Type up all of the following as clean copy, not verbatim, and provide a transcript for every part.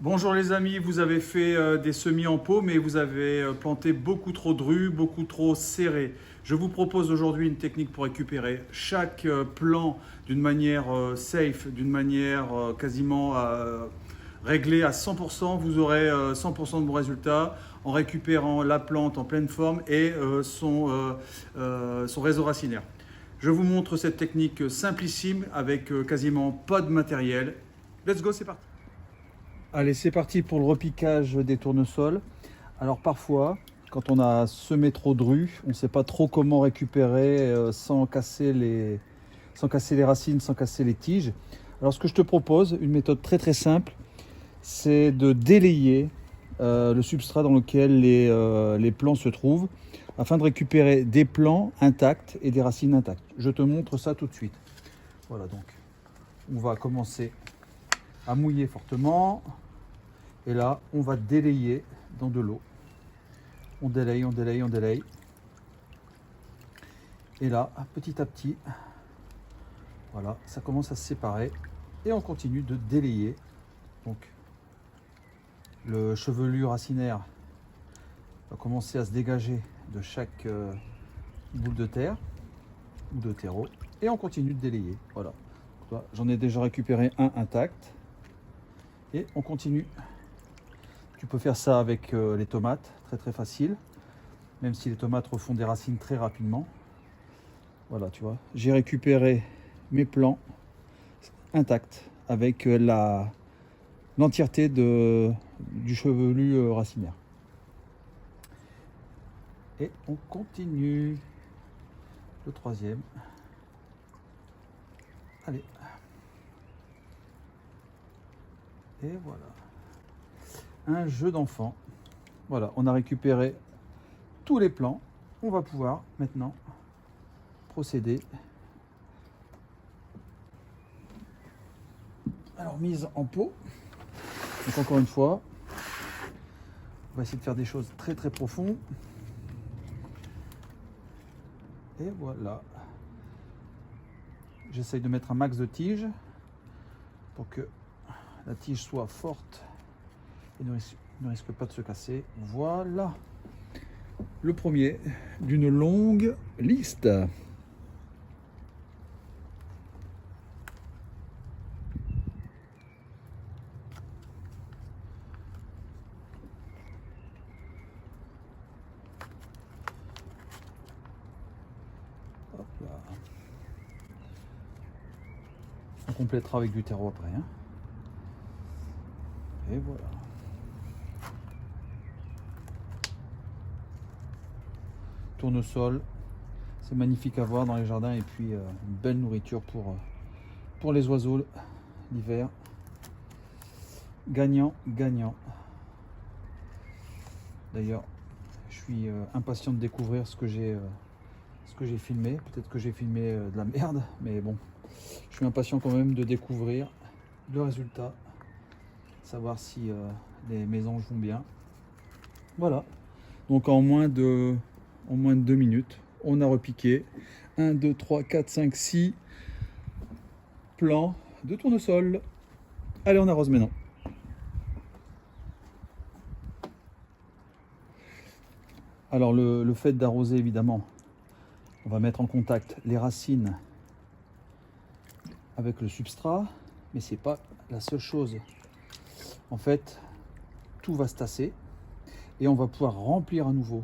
Bonjour les amis, vous avez fait des semis en pot, mais vous avez planté beaucoup trop drus, beaucoup trop serrés. Je vous propose aujourd'hui une technique pour récupérer chaque plant d'une manière safe, d'une manière quasiment réglée à 100%. Vous aurez 100% de bons résultats en récupérant la plante en pleine forme et son réseau racinaire. Je vous montre cette technique simplissime avec quasiment pas de matériel. Let's go, c'est parti! Allez, c'est parti pour le repiquage des tournesols. Alors parfois, quand on a semé trop de rue, on ne sait pas trop comment récupérer sans casser les racines, sans casser les tiges. Alors ce que je te propose, une méthode très simple, c'est de délayer le substrat dans lequel les plants se trouvent, afin de récupérer des plants intacts et des racines intactes. Je te montre ça tout de suite. Voilà, donc on va commencer à mouiller fortement. Et là, on va délayer dans de l'eau. On délaye, on délaye, on délaye. Et là, petit à petit, voilà, ça commence à se séparer. Et on continue de délayer. Donc, le chevelu racinaire va commencer à se dégager de chaque boule de terre ou de terreau. Et on continue de délayer. Voilà. J'en ai déjà récupéré un intact. Et on continue. Tu peux faire ça avec les tomates, très facile, même si les tomates refont des racines très rapidement. Voilà, tu vois, j'ai récupéré mes plants intacts avec l'entièreté du chevelu racinaire. Et on continue le troisième. Allez. Et voilà. Un jeu d'enfant. Voilà, on a récupéré tous les plants. On va pouvoir maintenant procéder. Alors, mise en pot. Donc encore une fois, on va essayer de faire des choses très profondes. Et voilà. J'essaye de mettre un max de tiges pour que la tige soit forte et ne risque pas de se casser. Voilà le premier d'une longue liste. Hop là. On complétera avec du terreau après, hein. Et voilà. Tournesol, c'est magnifique à voir dans les jardins, et puis une belle nourriture pour les oiseaux l'hiver. Gagnant. D'ailleurs, je suis impatient de découvrir ce que j'ai filmé. Peut-être que j'ai filmé de la merde, mais bon, je suis impatient quand même de découvrir le résultat, savoir si les mésanges vont bien. Voilà, donc en moins de 2 minutes, on a repiqué 1, 2, 3, 4, 5, 6 plants de tournesol. Allez, on arrose maintenant. Alors le fait d'arroser, évidemment, on va mettre en contact les racines avec le substrat, mais c'est pas la seule chose. En fait, tout va se tasser et on va pouvoir remplir à nouveau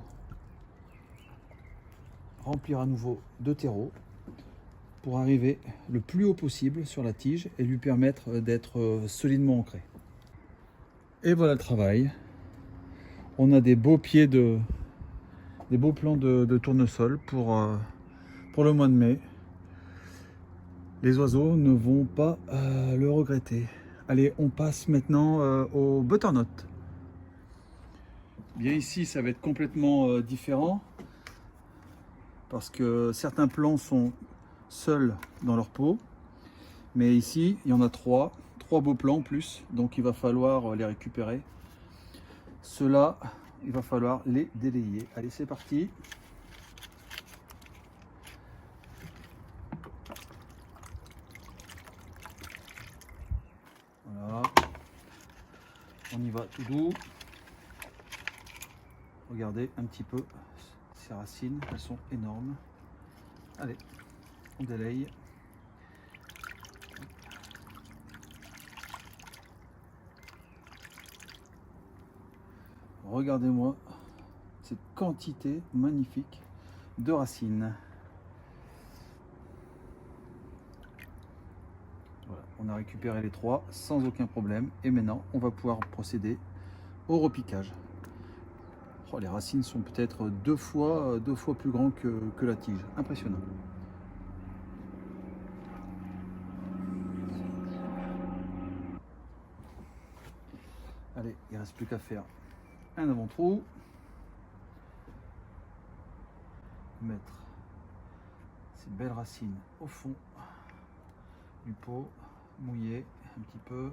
de terreau pour arriver le plus haut possible sur la tige et lui permettre d'être solidement ancré. Et voilà le travail. On a des beaux plants de tournesol pour le mois de mai. Les oiseaux ne vont pas le regretter. Allez, on passe maintenant au butternut. Bien, ici, ça va être complètement différent parce que certains plants sont seuls dans leur pot. Mais ici, il y en a trois beaux plants en plus, donc il va falloir les récupérer. Ceux-là, il va falloir les délayer. Allez, c'est parti. Voilà. On y va tout doux. Regardez un petit peu ces racines, elles sont énormes. Allez, on délaye. Regardez-moi cette quantité magnifique de racines. Voilà, on a récupéré les 3 sans aucun problème. Et maintenant, on va pouvoir procéder au repiquage. Oh, les racines sont peut-être deux fois plus grands que la tige. Impressionnant. Allez, il ne reste plus qu'à faire un avant-trou. Mettre ces belles racines au fond du pot, mouiller un petit peu.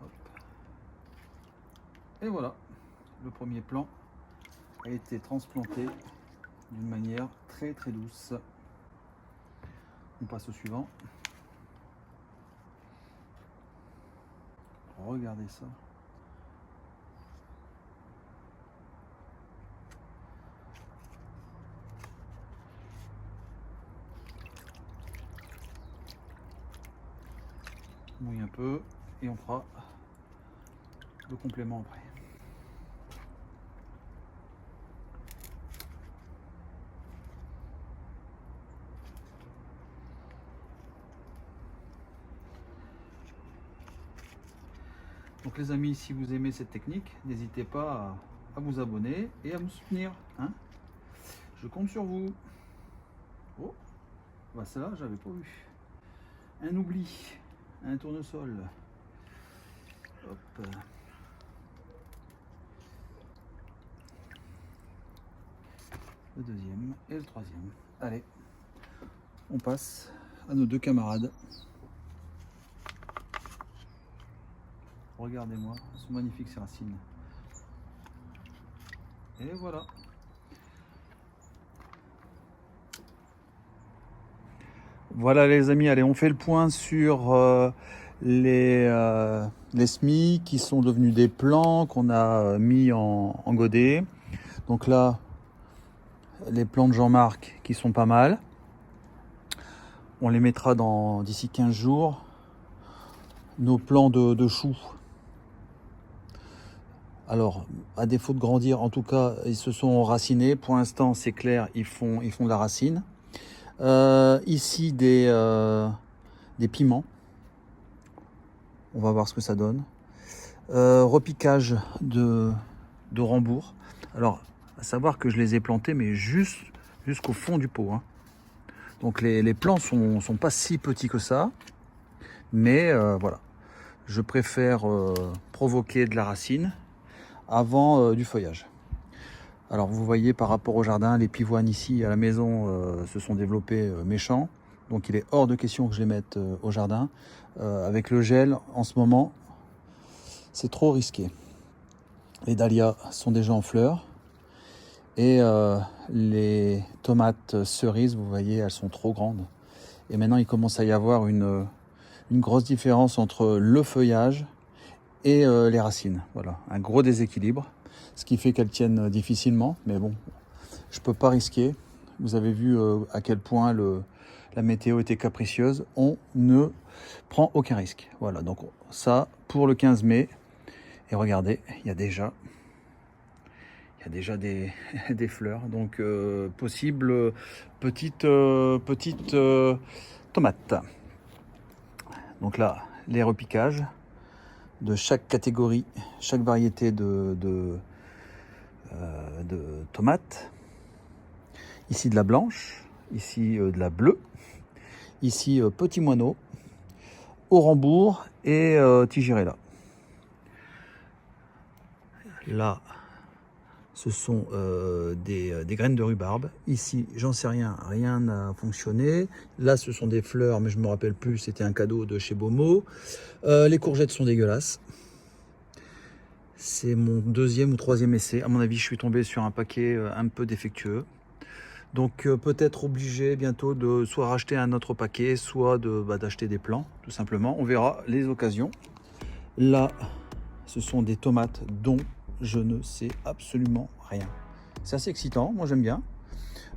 Hop. Et voilà, le premier plan a été transplanté d'une manière très douce. On passe au suivant. Regardez ça. Mouille un peu et on fera le complément après. Donc les amis, si vous aimez cette technique, n'hésitez pas à vous abonner et à me soutenir. Hein, je compte sur vous. Oh, bah celle-là, j'avais pas vu. Un oubli, un tournesol. Hop. Le deuxième et le troisième. Allez, on passe à nos 2 camarades. Regardez-moi, elles sont magnifiques ces racines. Et voilà. Voilà les amis, allez, on fait le point sur les semis qui sont devenus des plants qu'on a mis en godet. Donc là, les plants de Jean-Marc qui sont pas mal. On les mettra d'ici 15 jours. Nos plants de choux. Alors, à défaut de grandir, en tout cas, ils se sont enracinés. Pour l'instant, c'est clair, ils font de la racine. Ici, des piments. On va voir ce que ça donne. Repiquage de rembourg. Alors, à savoir que je les ai plantés, mais jusqu'au fond du pot. Hein. Donc, les plants sont pas si petits que ça. Mais voilà, je préfère provoquer de la racine avant du feuillage. Alors vous voyez par rapport au jardin, les pivoines ici à la maison se sont développés méchants. Donc il est hors de question que je les mette au jardin. Avec le gel en ce moment, c'est trop risqué. Les dahlias sont déjà en fleurs. Et les tomates cerises, vous voyez, elles sont trop grandes. Et maintenant il commence à y avoir une grosse différence entre le feuillage et les racines. Voilà, un gros déséquilibre, ce qui fait qu'elles tiennent difficilement, mais bon, je peux pas risquer. Vous avez vu à quel point la météo était capricieuse, on ne prend aucun risque. Voilà, donc ça pour le 15 mai, et regardez, il y a déjà des fleurs, donc possible petite tomate. Donc là, les repiquages de chaque catégorie, chaque variété de tomates. Ici de la blanche, ici de la bleue, ici petit moineau, Orambourg et Tigirella. Là, ce sont des graines de rhubarbe. Ici, j'en sais rien, rien n'a fonctionné. Là, ce sont des fleurs, mais je ne me rappelle plus, c'était un cadeau de chez Beaumont. Les courgettes sont dégueulasses. C'est mon 2e ou 3e essai. À mon avis, je suis tombé sur un paquet un peu défectueux. Donc peut-être obligé bientôt de soit racheter un autre paquet, soit d'acheter des plants, tout simplement. On verra les occasions. Là, Ce sont des tomates dont je ne sais absolument rien. C'est assez excitant, moi j'aime bien.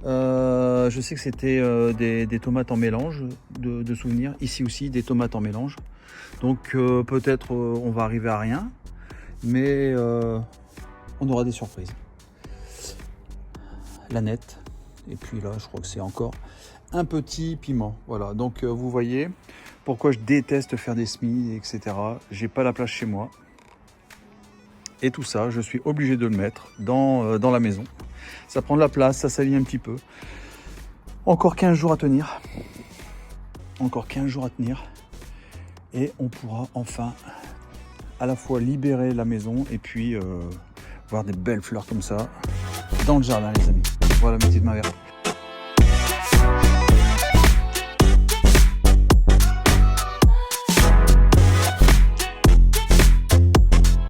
Je sais que c'était des tomates en mélange de souvenirs. Ici aussi, des tomates en mélange. Donc peut-être on va arriver à rien, mais on aura des surprises. L'aneth, et puis là, je crois que c'est encore un petit piment. Voilà, donc vous voyez pourquoi je déteste faire des semis, etc. J'ai pas la place chez moi. Et tout ça, je suis obligé de le mettre dans la maison. Ça prend de la place, ça salit un petit peu. Encore 15 jours à tenir. Encore 15 jours à tenir. Et on pourra enfin à la fois libérer la maison et puis voir des belles fleurs comme ça dans le jardin, les amis. Voilà, mes petites mains vertes.